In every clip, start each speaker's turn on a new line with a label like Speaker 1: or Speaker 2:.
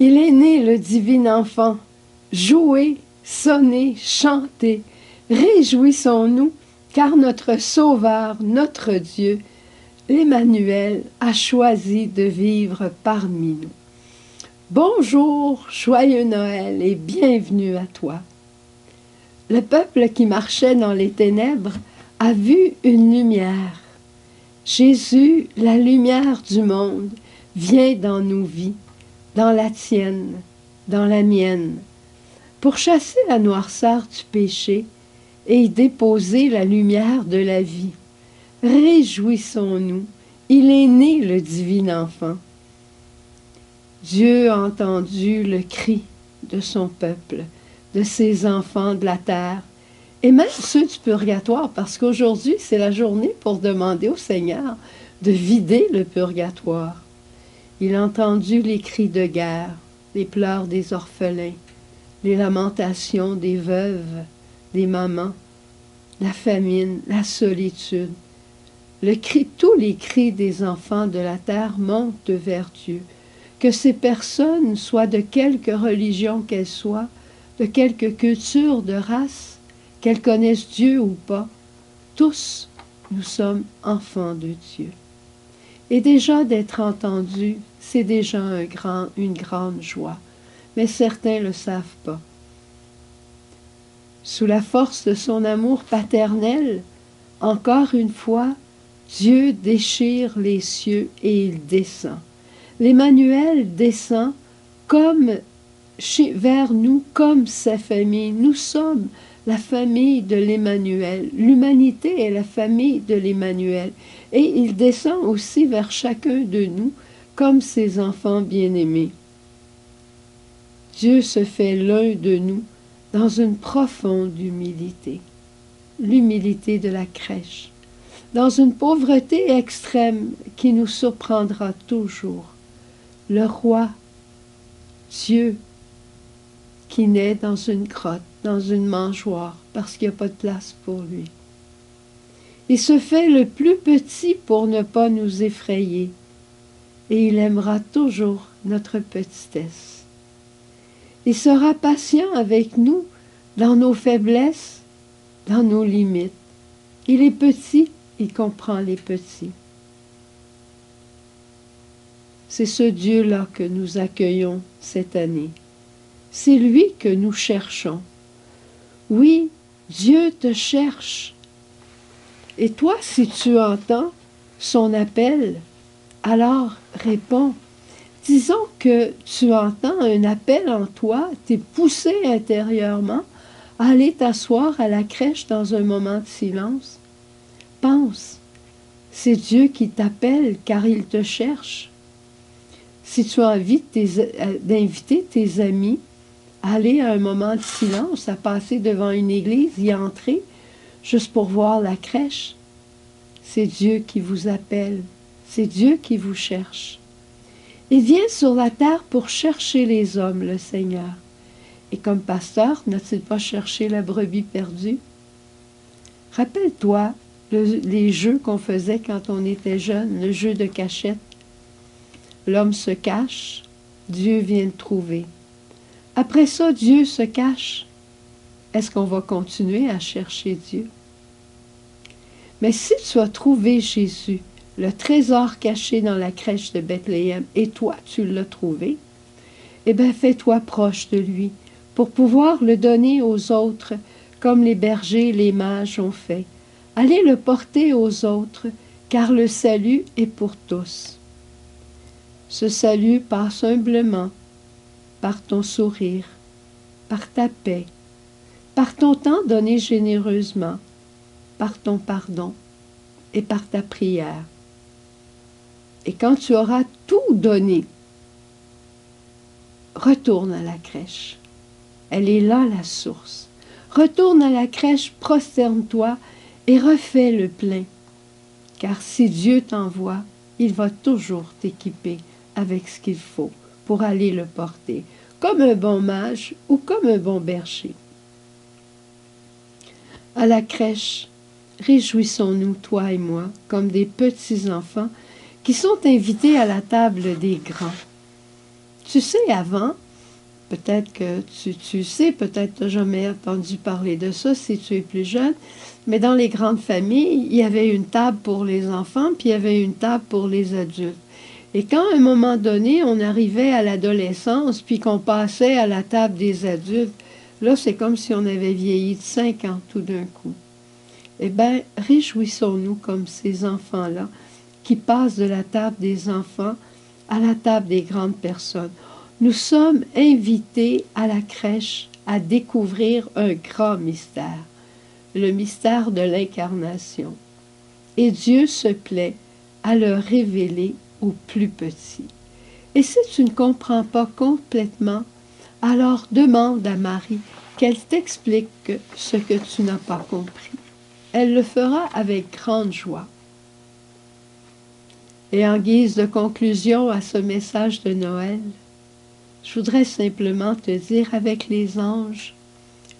Speaker 1: Il est né le divin enfant. Jouez, sonnez, chantez. Réjouissons-nous, car notre Sauveur, notre Dieu, l'Emmanuel, a choisi de vivre parmi nous. Bonjour, joyeux Noël et bienvenue à toi. Le peuple qui marchait dans les ténèbres a vu une lumière. Jésus, la lumière du monde, vient dans nos vies, dans la tienne, dans la mienne, pour chasser la noirceur du péché et y déposer la lumière de la vie. Réjouissons-nous, il est né le divin enfant. Dieu a entendu le cri de son peuple, de ses enfants de la terre, et même ceux du purgatoire, parce qu'aujourd'hui, c'est la journée pour demander au Seigneur de vider le purgatoire. Il a entendu les cris de guerre, les pleurs des orphelins, les lamentations des veuves, des mamans, la famine, la solitude. Tous les cris des enfants de la terre montent vers Dieu. Que ces personnes soient de quelque religion qu'elles soient, de quelque culture, de race, qu'elles connaissent Dieu ou pas, tous nous sommes enfants de Dieu. Et déjà d'être entendus, c'est déjà une grande joie, mais certains ne le savent pas. Sous la force de son amour paternel, encore une fois, Dieu déchire les cieux et il descend. L'Emmanuel descend vers nous comme sa famille. Nous sommes la famille de l'Emmanuel. L'humanité est la famille de l'Emmanuel. Et il descend aussi vers chacun de nous comme ses enfants bien-aimés. Dieu se fait l'un de nous dans une profonde humilité, l'humilité de la crèche, dans une pauvreté extrême qui nous surprendra toujours. Le roi, Dieu, qui naît dans une grotte, dans une mangeoire, parce qu'il n'y a pas de place pour lui. Il se fait le plus petit pour ne pas nous effrayer, et il aimera toujours notre petitesse. Il sera patient avec nous dans nos faiblesses, dans nos limites. Il est petit, il comprend les petits. C'est ce Dieu-là que nous accueillons cette année. C'est lui que nous cherchons. Oui, Dieu te cherche. Et toi, si tu entends son appel, alors réponds. Disons que tu entends un appel en toi, tu es poussé intérieurement à aller t'asseoir à la crèche dans un moment de silence. Pense, c'est Dieu qui t'appelle car il te cherche. Si tu as envie d'inviter tes amis à aller à un moment de silence, à passer devant une église, y entrer, juste pour voir la crèche, c'est Dieu qui vous appelle, c'est Dieu qui vous cherche. Il vient sur la terre pour chercher les hommes, le Seigneur. Et comme pasteur, n'a-t-il pas cherché la brebis perdue? Rappelle-toi les jeux qu'on faisait quand on était jeune, le jeu de cachette. L'homme se cache, Dieu vient le trouver. Après ça, Dieu se cache. Est-ce qu'on va continuer à chercher Dieu? Mais si tu as trouvé Jésus, le trésor caché dans la crèche de Bethléem, et toi, tu l'as trouvé, eh bien, fais-toi proche de lui pour pouvoir le donner aux autres, comme les bergers et les mages ont fait. Allez le porter aux autres, car le salut est pour tous. Ce salut passe humblement par ton sourire, par ta paix, par ton temps donné généreusement, par ton pardon et par ta prière. Et quand tu auras tout donné, retourne à la crèche. Elle est là, la source. Retourne à la crèche, prosterne-toi et refais le plein. Car si Dieu t'envoie, il va toujours t'équiper avec ce qu'il faut pour aller le porter, comme un bon mage ou comme un bon berger. À la crèche, réjouissons-nous, toi et moi, comme des petits enfants qui sont invités à la table des grands. Tu sais, avant, peut-être que tu sais, peut-être tu n'as jamais entendu parler de ça si tu es plus jeune, mais dans les grandes familles, il y avait une table pour les enfants, puis il y avait une table pour les adultes. Et quand, à un moment donné, on arrivait à l'adolescence, puis qu'on passait à la table des adultes, là, c'est comme si on avait vieilli de 5 ans tout d'un coup. Eh bien, réjouissons-nous comme ces enfants-là qui passent de la table des enfants à la table des grandes personnes. Nous sommes invités à la crèche à découvrir un grand mystère, le mystère de l'incarnation. Et Dieu se plaît à le révéler aux plus petits. Et si tu ne comprends pas complètement, alors demande à Marie qu'elle t'explique ce que tu n'as pas compris. Elle le fera avec grande joie. Et en guise de conclusion à ce message de Noël, je voudrais simplement te dire avec les anges,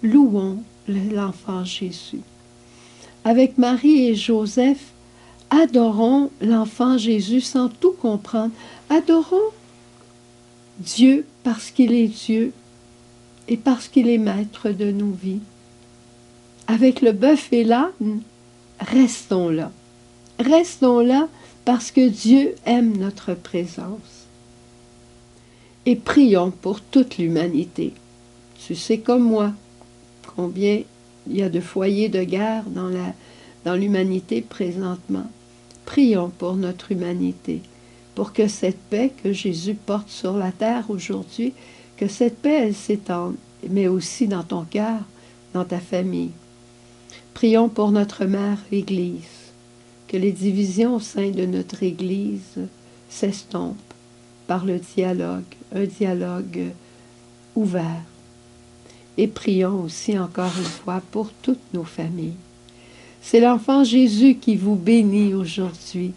Speaker 1: louons l'enfant Jésus. Avec Marie et Joseph, adorons l'enfant Jésus sans tout comprendre. Adorons Dieu parce qu'il est Dieu et parce qu'il est maître de nos vies. Avec le bœuf et l'âne, restons là. Restons là parce que Dieu aime notre présence. Et prions pour toute l'humanité. Tu sais comme moi combien il y a de foyers de guerre dans l'humanité présentement. Prions pour notre humanité, pour que cette paix que Jésus porte sur la terre aujourd'hui, que cette paix, elle s'étende, mais aussi dans ton cœur, dans ta famille. Prions pour notre mère, l'Église, que les divisions au sein de notre Église s'estompent par le dialogue, un dialogue ouvert. Et prions aussi encore une fois pour toutes nos familles. C'est l'enfant Jésus qui vous bénit aujourd'hui.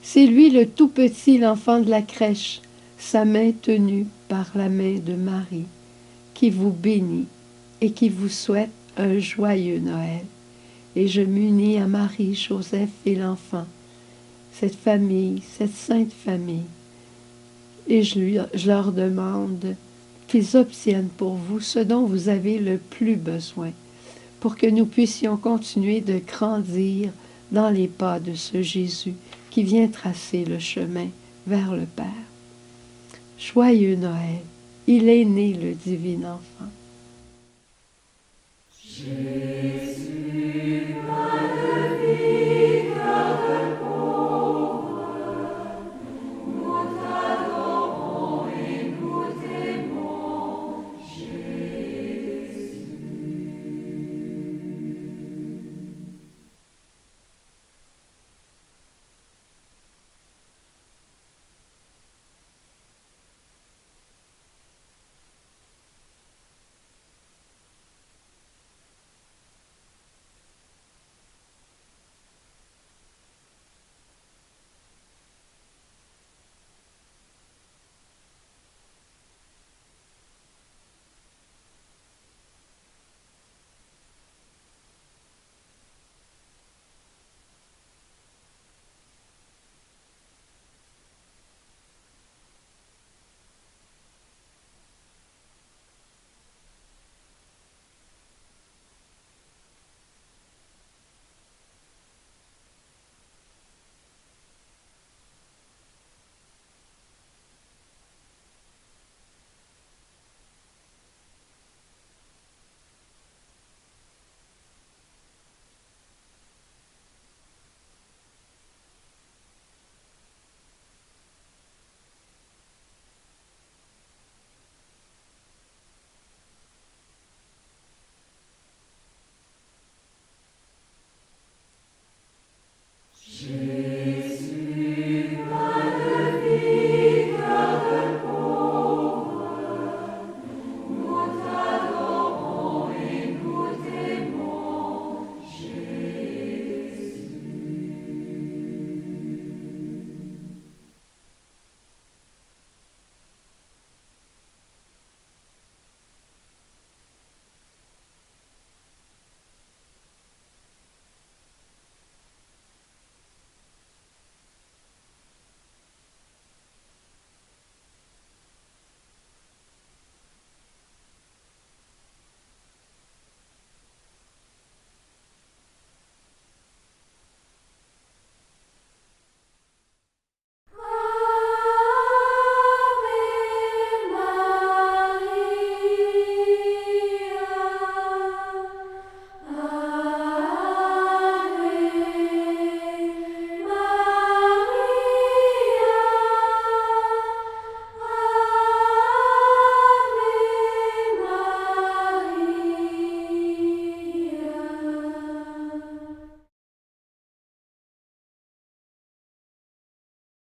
Speaker 1: C'est lui le tout petit, l'enfant de la crèche, sa main tenue par la main de Marie, qui vous bénit et qui vous souhaite un joyeux Noël. Et je m'unis à Marie, Joseph et l'enfant, cette famille, cette sainte famille. Et je leur demande qu'ils obtiennent pour vous ce dont vous avez le plus besoin, pour que nous puissions continuer de grandir dans les pas de ce Jésus qui vient tracer le chemin vers le Père. Joyeux Noël, il est né le divin enfant.
Speaker 2: Jésus.